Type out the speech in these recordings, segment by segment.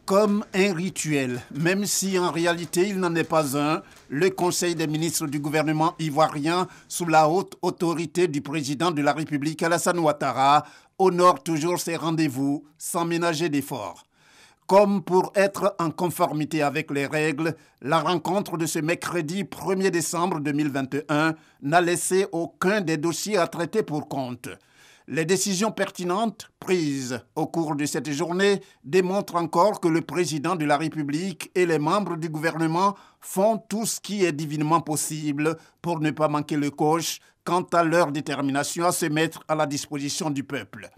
Comme un rituel, même si en réalité il n'en est pas un, le Conseil des ministres du gouvernement ivoirien, sous la haute autorité du président de la République Alassane Ouattara, honore toujours ses rendez-vous sans ménager d'efforts. Comme pour être en conformité avec les règles, la rencontre de ce mercredi 1er décembre 2021 n'a laissé aucun des dossiers à traiter pour compte. Les décisions pertinentes prises au cours de cette journée démontrent encore que le président de la République et les membres du gouvernement font tout ce qui est divinement possible pour ne pas manquer le coche quant à leur détermination à se mettre à la disposition du peuple.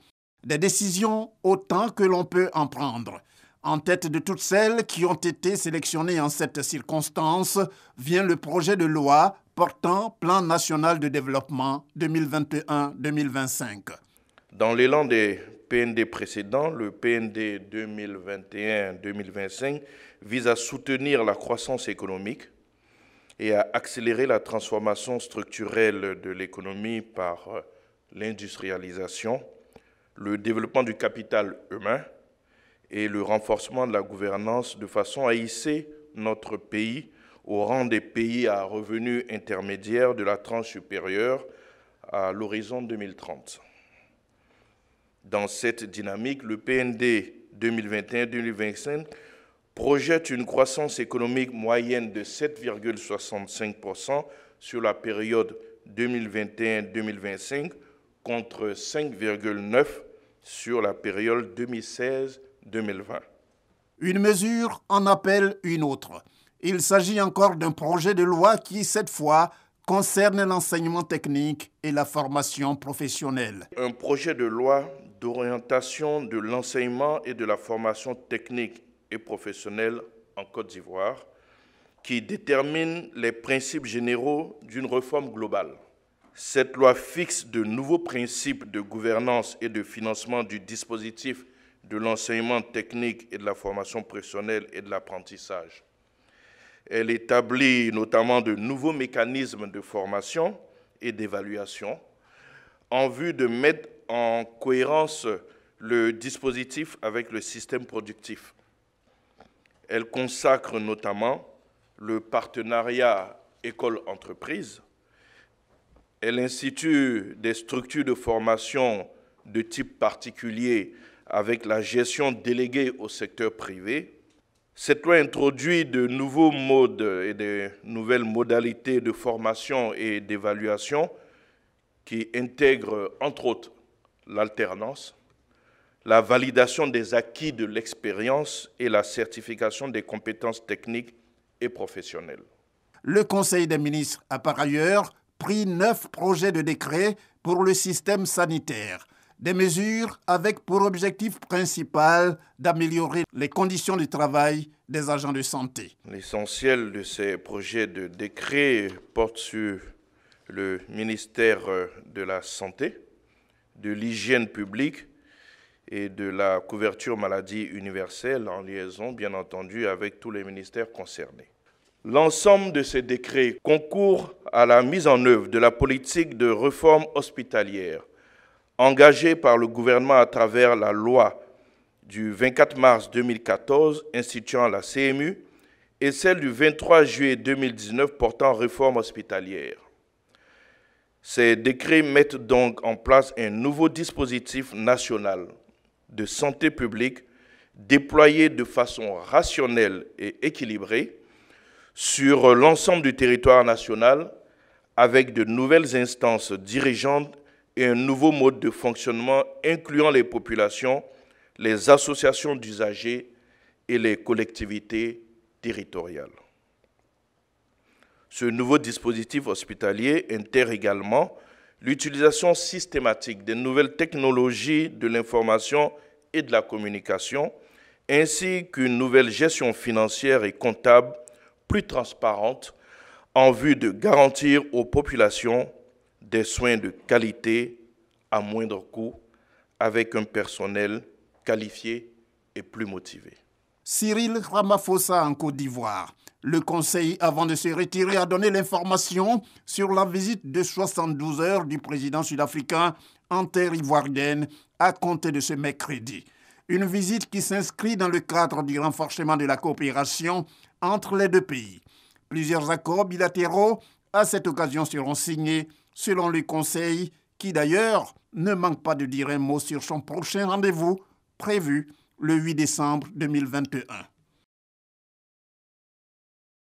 Des décisions autant que l'on peut en prendre. En tête de toutes celles qui ont été sélectionnées en cette circonstance vient le projet de loi portant Plan national de développement 2021-2025. Dans l'élan des PND précédents, le PND 2021-2025 vise à soutenir la croissance économique et à accélérer la transformation structurelle de l'économie par l'industrialisation, le développement du capital humain et le renforcement de la gouvernance de façon à hisser notre pays au rang des pays à revenus intermédiaires de la tranche supérieure à l'horizon 2030. Dans cette dynamique, le PND 2021-2025 projette une croissance économique moyenne de 7,65% sur la période 2021-2025 contre 5,9% sur la période 2016-2020. Une mesure en appelle une autre. Il s'agit encore d'un projet de loi qui, cette fois, concerne l'enseignement technique et la formation professionnelle. Un projet de loi d'orientation de l'enseignement et de la formation technique et professionnelle en Côte d'Ivoire qui détermine les principes généraux d'une réforme globale. Cette loi fixe de nouveaux principes de gouvernance et de financement du dispositif de l'enseignement technique et de la formation professionnelle et de l'apprentissage. Elle établit notamment de nouveaux mécanismes de formation et d'évaluation en vue de mettre en cohérence le dispositif avec le système productif. Elle consacre notamment le partenariat école-entreprise. Elle institue des structures de formation de type particulier avec la gestion déléguée au secteur privé. Cette loi introduit de nouveaux modes et de nouvelles modalités de formation et d'évaluation qui intègrent, entre autres, l'alternance, la validation des acquis de l'expérience et la certification des compétences techniques et professionnelles. Le Conseil des ministres a par ailleurs pris 9 projets de décret pour le système sanitaire. Des mesures avec pour objectif principal d'améliorer les conditions de travail des agents de santé. L'essentiel de ces projets de décret porte sur le ministère de la Santé, de l'hygiène publique et de la couverture maladie universelle en liaison, bien entendu, avec tous les ministères concernés. L'ensemble de ces décrets concourt à la mise en œuvre de la politique de réforme hospitalière engagée par le gouvernement à travers la loi du 24 mars 2014 instituant la CMU et celle du 23 juillet 2019 portant réforme hospitalière. Ces décrets mettent donc en place un nouveau dispositif national de santé publique déployé de façon rationnelle et équilibrée sur l'ensemble du territoire national avec de nouvelles instances dirigeantes et un nouveau mode de fonctionnement incluant les populations, les associations d'usagers et les collectivités territoriales. Ce nouveau dispositif hospitalier intègre également l'utilisation systématique des nouvelles technologies de l'information et de la communication, ainsi qu'une nouvelle gestion financière et comptable plus transparente en vue de garantir aux populations des soins de qualité à moindre coût avec un personnel qualifié et plus motivé. Cyril Ramaphosa en Côte d'Ivoire. Le Conseil, avant de se retirer, a donné l'information sur la visite de 72 heures du président sud-africain en terre ivoirienne à compter de ce mercredi. Une visite qui s'inscrit dans le cadre du renforcement de la coopération entre les deux pays. Plusieurs accords bilatéraux à cette occasion seront signés selon le Conseil qui d'ailleurs ne manque pas de dire un mot sur son prochain rendez-vous prévu le 8 décembre 2021.